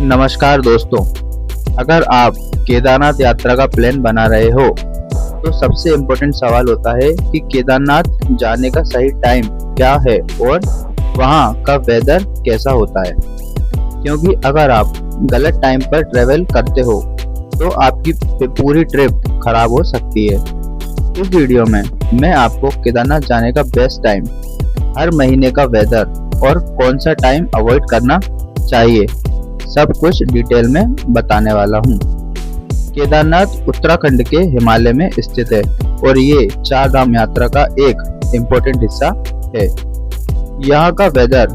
नमस्कार दोस्तों, अगर आप केदारनाथ यात्रा का प्लान बना रहे हो तो सबसे इम्पोर्टेंट सवाल होता है कि केदारनाथ जाने का सही टाइम क्या है और वहाँ का वेदर कैसा होता है। क्योंकि अगर आप गलत टाइम पर ट्रेवल करते हो तो आपकी पूरी ट्रिप खराब हो सकती है। इस वीडियो में मैं आपको केदारनाथ जाने का बेस्ट टाइम, हर महीने का वेदर और कौन सा टाइम अवॉइड करना चाहिए, सब कुछ डिटेल में बताने वाला हूँ। केदारनाथ उत्तराखंड के हिमालय में स्थित है और ये 4 धाम यात्रा का एक इम्पोर्टेंट हिस्सा है। यहाँ का वेदर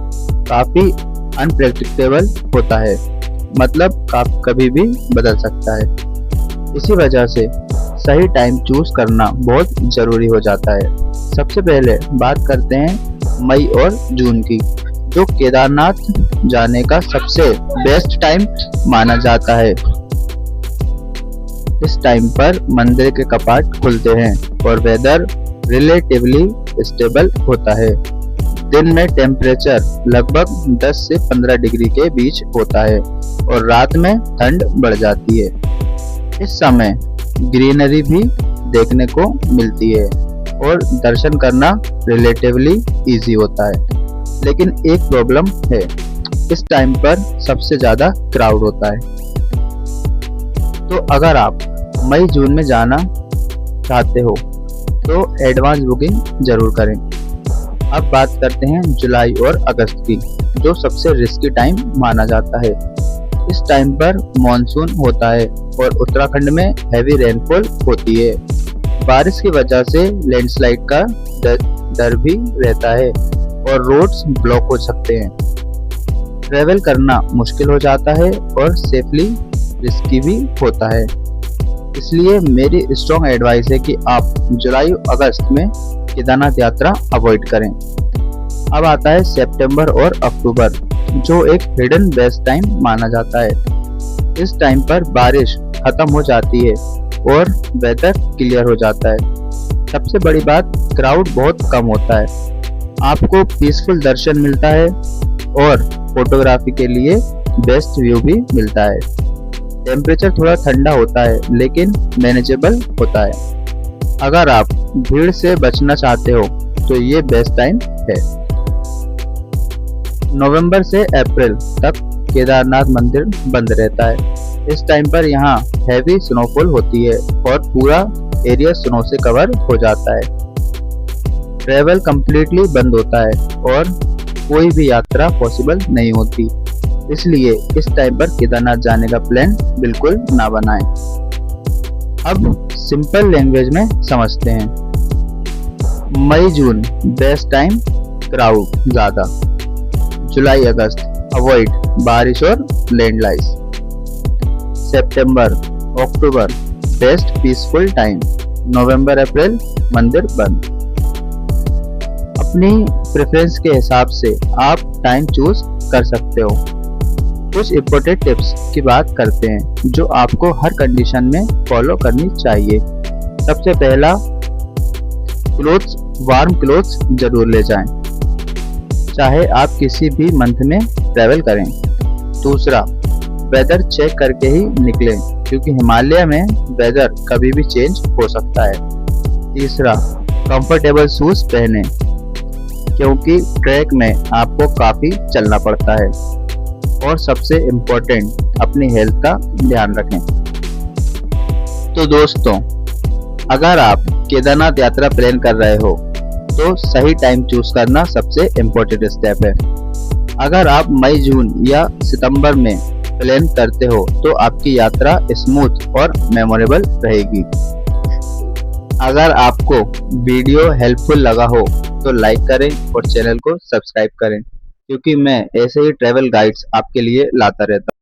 काफी अनप्रेडिक्टेबल होता है, मतलब कभी भी बदल सकता है। इसी वजह से सही टाइम चूज करना बहुत जरूरी हो जाता है। सबसे पहले बात करते हैं मई और जून की, जो केदारनाथ जाने का सबसे बेस्ट टाइम माना जाता है। इस टाइम पर मंदिर के कपाट खुलते हैं और वेदर रिलेटिवली स्टेबल होता है। दिन में टेम्परेचर लगभग 10 से 15 डिग्री के बीच होता है और रात में ठंड बढ़ जाती है। इस समय ग्रीनरी भी देखने को मिलती है और दर्शन करना रिलेटिवली इजी होता है। लेकिन एक प्रॉब्लम है, इस टाइम पर सबसे ज्यादा क्राउड होता है। तो अगर आप मई जून में जाना चाहते हो तो एडवांस बुकिंग जरूर करें। अब बात करते हैं जुलाई और अगस्त की, जो सबसे रिस्की टाइम माना जाता है। इस टाइम पर मॉनसून होता है और उत्तराखंड में हैवी रेनफॉल होती है। बारिश की वजह से लैंडस्लाइड का डर भी रहता है और रोड्स ब्लॉक हो सकते हैं। ट्रेवल करना मुश्किल हो जाता है और सेफली रिस्की भी होता है। इसलिए मेरी स्ट्रॉन्ग एडवाइस है कि आप जुलाई अगस्त में केदारनाथ यात्रा अवॉइड करें। अब आता है सितंबर और अक्टूबर, जो एक हिडन बेस्ट टाइम माना जाता है। इस टाइम पर बारिश खत्म हो जाती है और वेदर क्लियर हो जाता है। सबसे बड़ी बात, क्राउड बहुत कम होता है, आपको पीसफुल दर्शन मिलता है और फोटोग्राफी के लिए बेस्ट व्यू भी मिलता है। टेम्परेचर थोड़ा ठंडा होता है लेकिन मैनेजेबल होता है। अगर आप भीड़ से बचना चाहते हो तो ये बेस्ट टाइम है। नवंबर से अप्रैल तक केदारनाथ मंदिर बंद रहता है। इस टाइम पर यहाँ हैवी स्नोफॉल होती है और पूरा एरिया स्नो से कवर हो जाता है। ट्रेवल कंप्लीटली बंद होता है और कोई भी यात्रा पॉसिबल नहीं होती। इसलिए इस टाइम पर केदारनाथ जाने का प्लान बिल्कुल ना बनाएं। अब सिंपल लैंग्वेज में समझते हैं। मई जून बेस्ट टाइम, क्राउड ज्यादा। जुलाई अगस्त अवॉइड बारिश और लैंडस्लाइड। सितंबर अक्टूबर बेस्ट पीसफुल टाइम। नवंबर अप्रैल मंदिर बंद। अपनी प्रेफरेंस के हिसाब से आप टाइम चूज कर सकते हो। कुछ इम्पोर्टेंट टिप्स की बात करते हैं जो आपको हर कंडीशन में फॉलो करनी चाहिए। सबसे पहला, क्लोथ्स, वार्म क्लोथ्स जरूर ले जाएं, चाहे आप किसी भी मंथ में ट्रेवल करें। दूसरा, वेदर चेक करके ही निकलें क्योंकि हिमालय में वेदर कभी भी चेंज हो सकता है। तीसरा, कंफर्टेबल शूज पहनें क्योंकि ट्रैक में आपको काफी चलना पड़ता है। और सबसे इम्पोर्टेंट, अपनी हेल्थ का ध्यान रखें। तो दोस्तों, अगर आप केदारनाथ यात्रा प्लान कर रहे हो तो सही टाइम चूज करना सबसे इम्पोर्टेंट स्टेप है। अगर आप मई जून या सितंबर में प्लान करते हो तो आपकी यात्रा स्मूथ और मेमोरेबल रहेगी। अगर आपको वीडियो हेल्पफुल लगा हो तो लाइक करें और चैनल को सब्सक्राइब करें, क्योंकि मैं ऐसे ही ट्रैवल गाइड्स आपके लिए लाता रहता हूँ।